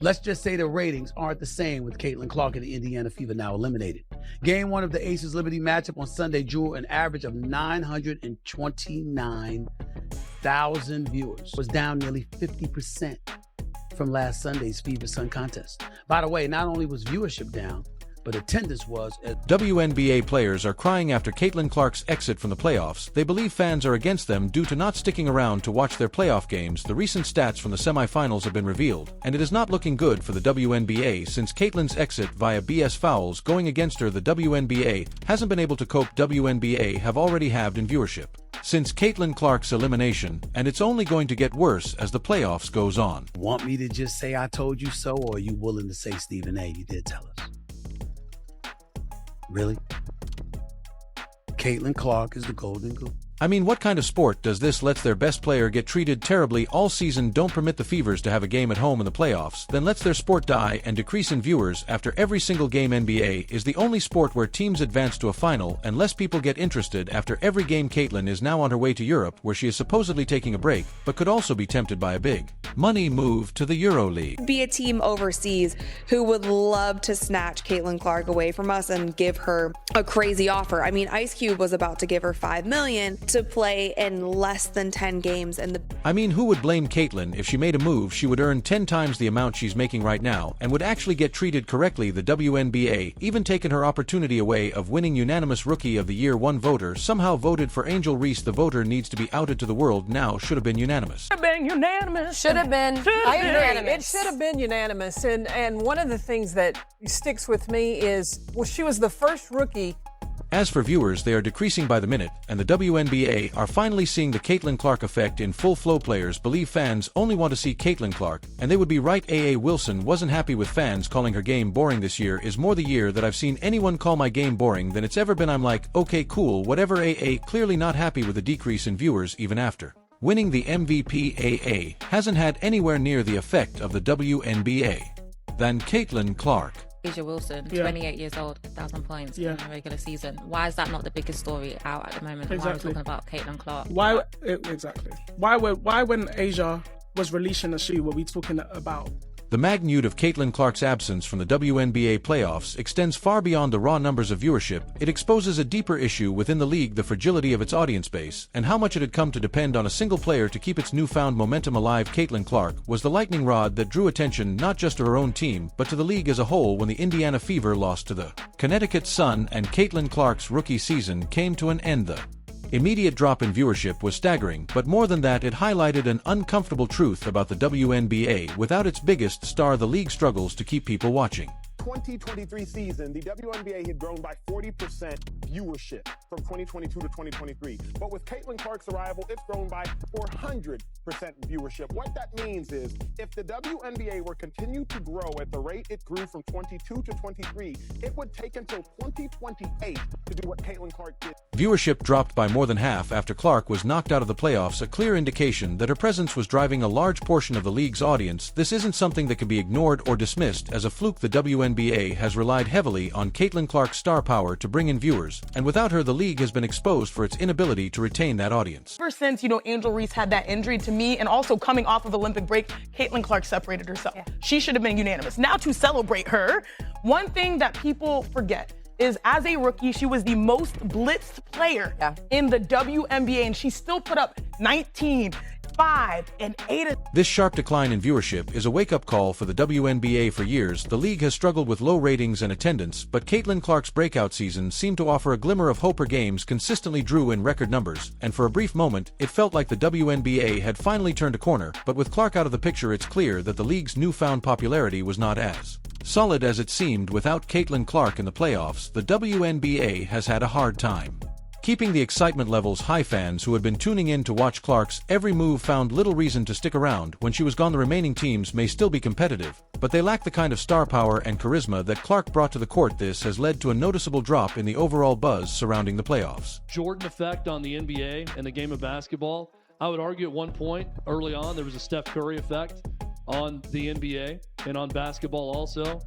Let's just say the ratings aren't the same with Caitlin Clark and the Indiana Fever now eliminated. Game 1 of the Aces Liberty matchup on Sunday drew an average of 929,000 viewers. Was down nearly 50% from last Sunday's Fever Sun contest. By the way, not only was viewership down, but attendance was. WNBA players are crying after Caitlin Clark's exit from the playoffs. They believe fans are against them due to not sticking around to watch their playoff games. The recent stats from the semifinals have been revealed, and it is not looking good for the WNBA since Caitlin's exit via BS fouls going against her. The WNBA hasn't been able to cope. WNBA have already halved in viewership since Caitlin Clark's elimination, and it's only going to get worse as the playoffs goes on. Want me to just say I told you so, or are you willing to say, Stephen A., you did tell us? Really? Caitlin Clark is the golden goose. I mean, what kind of sport does this? Lets their best player get treated terribly all season, don't permit the Fevers to have a game at home in the playoffs, then lets their sport die and decrease in viewers after every single game. NBA is the only sport where teams advance to a final and less people get interested after every game. Caitlin is now on her way to Europe, where she is supposedly taking a break, but could also be tempted by a big money move to the EuroLeague. Be a team overseas who would love to snatch Caitlin Clark away from us and give her a crazy offer. I mean, Ice Cube was about to give her $5 million to play in less than 10 games. I mean, who would blame Caitlin? If she made a move, she would earn 10 times the amount she's making right now and would actually get treated correctly. The WNBA even taken her opportunity away of winning unanimous Rookie of the Year. One voter somehow voted for Angel Reese. The voter needs to be outed to the world now. Should have been unanimous. Should have been unanimous. Should have been. I agree. It should have been unanimous. And one of the things that sticks with me is, well, she was the first rookie. As for viewers, they are decreasing by the minute, and the WNBA are finally seeing the Caitlin Clark effect in full flow. Players believe fans only want to see Caitlin Clark, and they would be right. A.A. Wilson wasn't happy with fans calling her game boring. This year is more the year that I've seen anyone call my game boring than it's ever been. I'm like, okay, cool, whatever. A.A. clearly not happy with the decrease in viewers even after winning the MVP. A.A. hasn't had anywhere near the effect of the WNBA than Caitlin Clark. Asia Wilson, 28 years old, 1,000 points in the regular season. Why is that not the biggest story out at the moment? Why are we talking about Caitlin Clark? Why exactly? Why when Asia was releasing a shoe were we talking about? The magnitude of Caitlin Clark's absence from the WNBA playoffs extends far beyond the raw numbers of viewership. It exposes a deeper issue within the league, the fragility of its audience base, and how much it had come to depend on a single player to keep its newfound momentum alive. Caitlin Clark was the lightning rod that drew attention not just to her own team, but to the league as a whole when the Indiana Fever lost to the Connecticut Sun and Caitlin Clark's rookie season came to an end. The immediate drop in viewership was staggering, but more than that, it highlighted an uncomfortable truth about the WNBA. Without its biggest star, the league struggles to keep people watching. 2023 season, the WNBA had grown by 40% viewership from 2022 to 2023. But with Caitlin Clark's arrival, it's grown by 400% viewership. What that means is if the WNBA were continue to grow at the rate it grew from 22 to 23, it would take until 2028 to do what Caitlin Clark did. Viewership dropped by more than half after Clark was knocked out of the playoffs, a clear indication that her presence was driving a large portion of the league's audience. This isn't something that can be ignored or dismissed as a fluke. The WNBA has relied heavily on Caitlin Clark's star power to bring in viewers, and without her, the league has been exposed for its inability to retain that audience. Ever since, Angel Reese had that injury, to me, and also coming off of Olympic break, Caitlin Clark separated herself. Yeah. She should have been unanimous. Now, to celebrate her, one thing that people forget is as a rookie, she was the most blitzed player in the WNBA, and she still put up 19, 5, and 8. This sharp decline in viewership is a wake-up call for the WNBA. For years, the league has struggled with low ratings and attendance, but Caitlin Clark's breakout season seemed to offer a glimmer of hope. Her games consistently drew in record numbers, and for a brief moment, it felt like the WNBA had finally turned a corner. But with Clark out of the picture, it's clear that the league's newfound popularity was not as solid as it seemed. Without Caitlin Clark in the playoffs, the WNBA has had a hard time keeping the excitement levels high. Fans who had been tuning in to watch Clark's every move found little reason to stick around. When she was gone, the remaining teams may still be competitive, but they lack the kind of star power and charisma that Clark brought to the court. This has led to a noticeable drop in the overall buzz surrounding the playoffs. Jordan effect on the NBA and the game of basketball. I would argue at one point early on there was a Steph Curry effect on the NBA and on basketball also.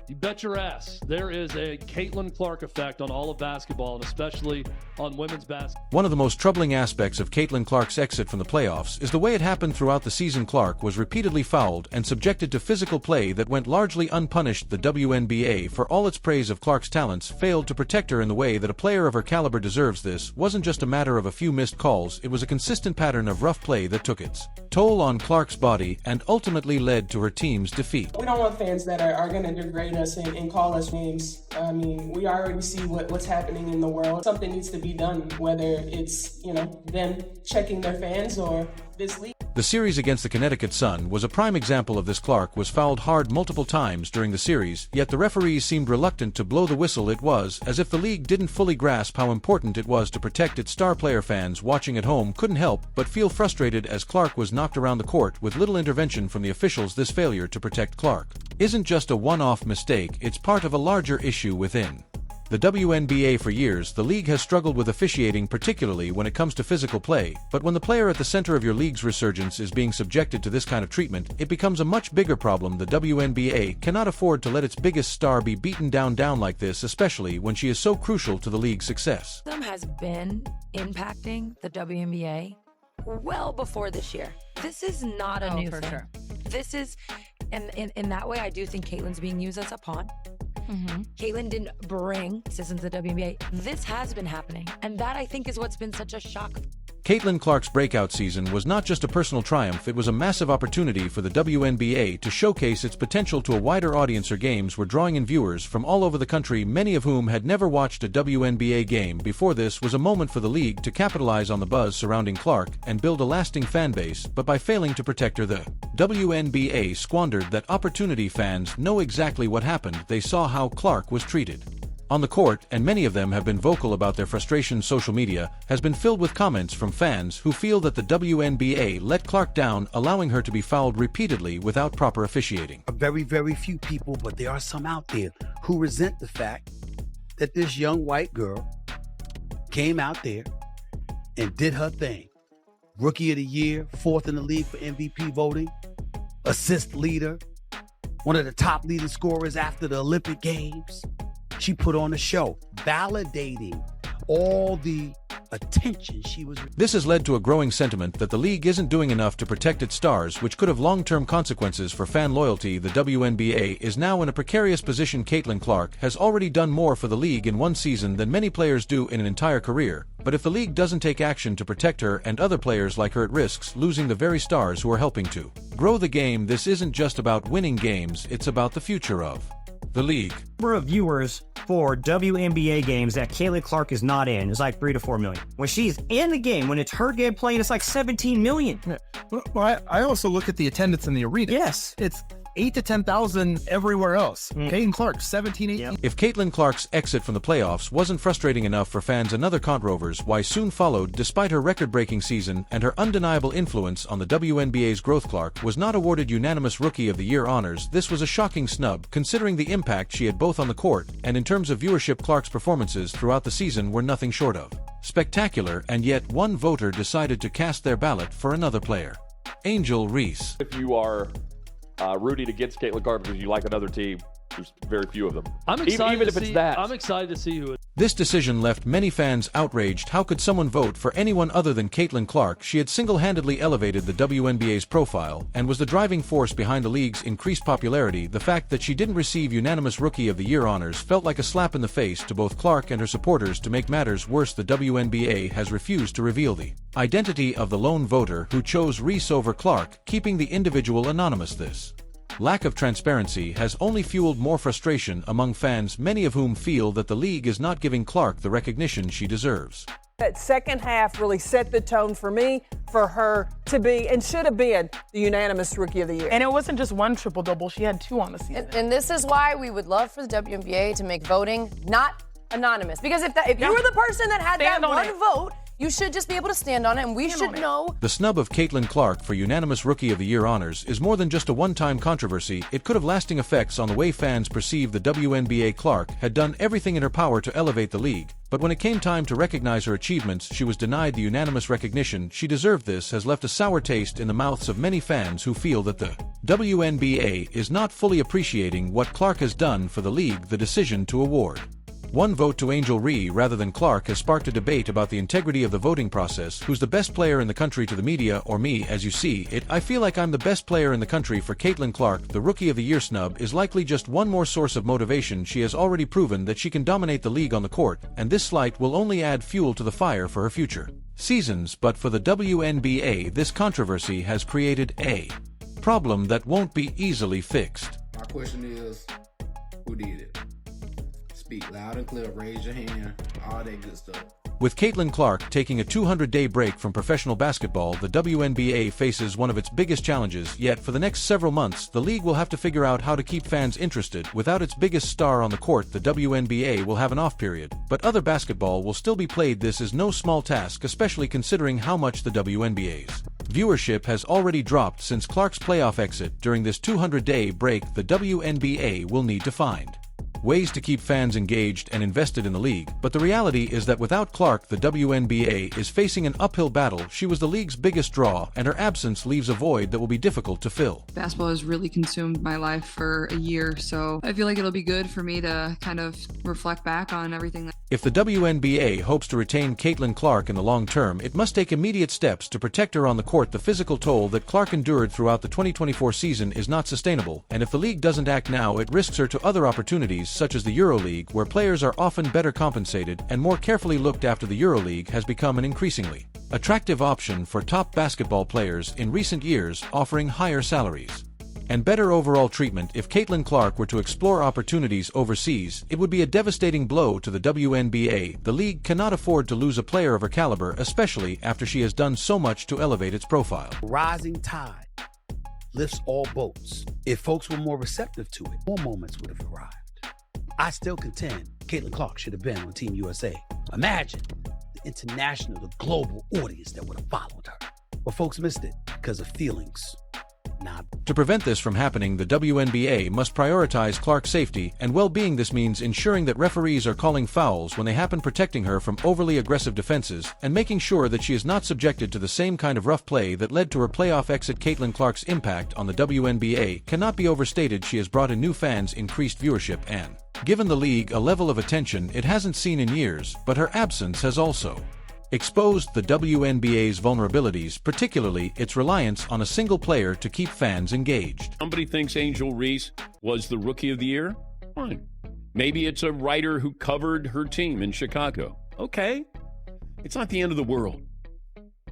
You bet your ass there is a Caitlin Clark effect on all of basketball, and especially on women's basketball. One of the most troubling aspects of Caitlin Clark's exit from the playoffs is the way it happened throughout the season. Clark was repeatedly fouled and subjected to physical play that went largely unpunished. The WNBA, for all its praise of Clark's talents, failed to protect her in the way that a player of her caliber deserves. This wasn't just a matter of a few missed calls, it was a consistent pattern of rough play that took its toll on Clark's body and ultimately led to her team's defeat. We don't want fans that are going to degrade us and call us names. I mean, we already see what's happening in the world. Something needs to be done, whether it's, them checking their fans or this league. The series against the Connecticut Sun was a prime example of this. Clark was fouled hard multiple times during the series, yet the referees seemed reluctant to blow the whistle. It was as if the league didn't fully grasp how important it was to protect its star player. Fans watching at home couldn't help but feel frustrated as Clark was knocked around the court with little intervention from the officials. This failure to protect Clark isn't just a one-off mistake, it's part of a larger issue within the WNBA. For years, the league has struggled with officiating, particularly when it comes to physical play, but when the player at the center of your league's resurgence is being subjected to this kind of treatment, it becomes a much bigger problem. The WNBA cannot afford to let its biggest star be beaten down like this, especially when she is so crucial to the league's success. Has been impacting the WNBA well before this year. This is not a new thing. Sure. This is, and in that way, I do think Caitlin's being used as a pawn. Caitlin didn't bring citizens to the WNBA. This has been happening, and that I think is what's been such a shock. Caitlin Clark's breakout season was not just a personal triumph, it was a massive opportunity for the WNBA to showcase its potential to a wider audience. Her games were drawing in viewers from all over the country, many of whom had never watched a WNBA game before. This was a moment for the league to capitalize on the buzz surrounding Clark and build a lasting fan base, but by failing to protect her, the WNBA squandered that opportunity. Fans know exactly what happened. They saw how Clark was treated on the court, and many of them have been vocal about their frustration. Social media has been filled with comments from fans who feel that the WNBA let Clark down, allowing her to be fouled repeatedly without proper officiating. Very, very few people, but there are some out there who resent the fact that this young white girl came out there and did her thing. Rookie of the Year, 4th in the league for MVP voting, assist leader, one of the top leading scorers after the Olympic Games. She put on a show, validating all the attention she was. This has led to a growing sentiment that the league isn't doing enough to protect its stars, which could have long-term consequences for fan loyalty. The WNBA is now in a precarious position. Caitlin Clark has already done more for the league in one season than many players do in an entire career, but if the league doesn't take action to protect her and other players like her, it risks losing the very stars who are helping to grow the game. This isn't just about winning games, it's about the future of the league. Number of viewers for WNBA games that Caitlin Clark is not in is like 3 to 4 million. When she's in the game, when it's her game playing, it's like 17 million. Yeah. Well, I also look at the attendance in the arena. Yes. It's 8 to 10,000 everywhere else. Caitlin Clark, 17, 18. If Caitlin Clark's exit from the playoffs wasn't frustrating enough for fans, another controversy soon followed. Despite her record-breaking season and her undeniable influence on the WNBA's growth, Clark was not awarded unanimous Rookie of the Year honors. This was a shocking snub, considering the impact she had both on the court and in terms of viewership. Clark's performances throughout the season were nothing short of spectacular, and yet one voter decided to cast their ballot for another player, Angel Reese. If you are rooting against Caitlin Clark because you like another team, there's very few of them. I'm excited even if it's that. I'm excited to see who it is. This decision left many fans outraged. How could someone vote for anyone other than Caitlin Clark? She had single-handedly elevated the WNBA's profile and was the driving force behind the league's increased popularity. The fact that she didn't receive unanimous Rookie of the Year honors felt like a slap in the face to both Clark and her supporters. To make matters worse, the WNBA has refused to reveal the identity of the lone voter who chose Reese over Clark, keeping the individual anonymous. This lack of transparency has only fueled more frustration among fans, many of whom feel that the league is not giving Clark the recognition she deserves. That second half really set the tone for me, for her to be, and should have been, the unanimous Rookie of the Year. And it wasn't just one triple-double, she had 2 on the season. And this is why we would love for the WNBA to make voting not anonymous. Because if you were the person that had that one vote, you should just be able to stand on it, and we should know. The snub of Caitlin Clark for unanimous Rookie of the Year honors is more than just a one-time controversy. It could have lasting effects on the way fans perceive the WNBA. Clark had done everything in her power to elevate the league, But when it came time to recognize her achievements, she was denied the unanimous recognition she deserved. This has left a sour taste in the mouths of many fans who feel that the WNBA is not fully appreciating what Clark has done for the league. The decision to award one vote to Angel Reese rather than Clark has sparked a debate about the integrity of the voting process. Who's the best player in the country to the media, or me? As you see it, I feel like I'm the best player in the country. For Caitlin Clark, the Rookie of the Year snub is likely just one more source of motivation. She has already proven that she can dominate the league on the court, and this slight will only add fuel to the fire for her future seasons. But for the WNBA, this controversy has created a problem that won't be easily fixed. My question is, who did it? Speak loud and clear, raise your hand, all that good stuff. With Caitlin Clark taking a 200-day break from professional basketball, the WNBA faces one of its biggest challenges. Yet for the next several months, the league will have to figure out how to keep fans interested. Without its biggest star on the court, the WNBA will have an off period, but other basketball will still be played. This is no small task, especially considering how much the WNBA's viewership has already dropped since Clark's playoff exit. During this 200-day break, the WNBA will need to find ways to keep fans engaged and invested in the league, but the reality is that without Clark, the WNBA is facing an uphill battle. She was the league's biggest draw, and her absence leaves a void that will be difficult to fill. Basketball has really consumed my life for a year, so I feel like it'll be good for me to kind of reflect back on everything. If the WNBA hopes to retain Caitlin Clark in the long term, it must take immediate steps to protect her on the court. The physical toll that Clark endured throughout the 2024 season is not sustainable, and if the league doesn't act now, it risks her to other opportunities such as the EuroLeague, where players are often better compensated and more carefully looked after. The EuroLeague has become an increasingly attractive option for top basketball players in recent years, offering higher salaries and better overall treatment. If Caitlin Clark were to explore opportunities overseas, it would be a devastating blow to the WNBA. The league cannot afford to lose a player of her caliber, especially after she has done so much to elevate its profile. Rising tide lifts all boats. If folks were more receptive to it, more moments would have arrived. I still contend Caitlin Clark should have been on Team USA. Imagine the international, the global audience that would have followed her. But folks missed it because of feelings. To prevent this from happening, the WNBA must prioritize Clark's safety and well-being. This means ensuring that referees are calling fouls when they happen, protecting her from overly aggressive defenses, and making sure that she is not subjected to the same kind of rough play that led to her playoff exit. Caitlin Clark's impact on the WNBA cannot be overstated. She has brought in new fans, increased viewership, and given the league a level of attention it hasn't seen in years, but her absence has also exposed the WNBA's vulnerabilities, particularly its reliance on a single player to keep fans engaged. Somebody thinks Angel Reese was the Rookie of the Year? Fine. Maybe it's a writer who covered her team in Chicago. Okay. It's not the end of the world.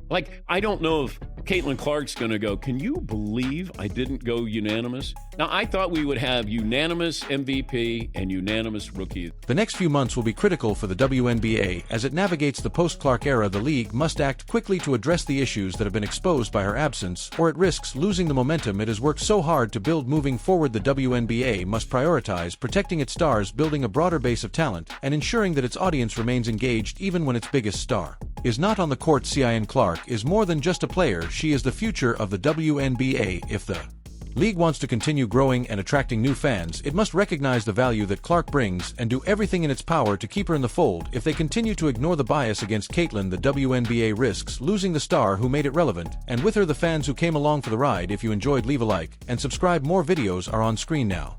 Like, I don't know if Caitlin Clark's going to go, can you believe I didn't go unanimous? Now, I thought we would have unanimous MVP and unanimous rookie. The next few months will be critical for the WNBA as it navigates the post-Clark era. The league must act quickly to address the issues that have been exposed by her absence, or it risks losing the momentum it has worked so hard to build. Moving forward, the WNBA must prioritize protecting its stars, building a broader base of talent, and ensuring that its audience remains engaged even when its biggest star is not on the court. Caitlin Clark is more than just a player. She is the future of the WNBA. If the league wants to continue growing and attracting new fans, it must recognize the value that Clark brings and do everything in its power to keep her in the fold. If they continue to ignore the bias against Caitlin, the WNBA risks losing the star who made it relevant, and with her the fans who came along for the ride. If you enjoyed, leave a like and subscribe. More videos are on screen now.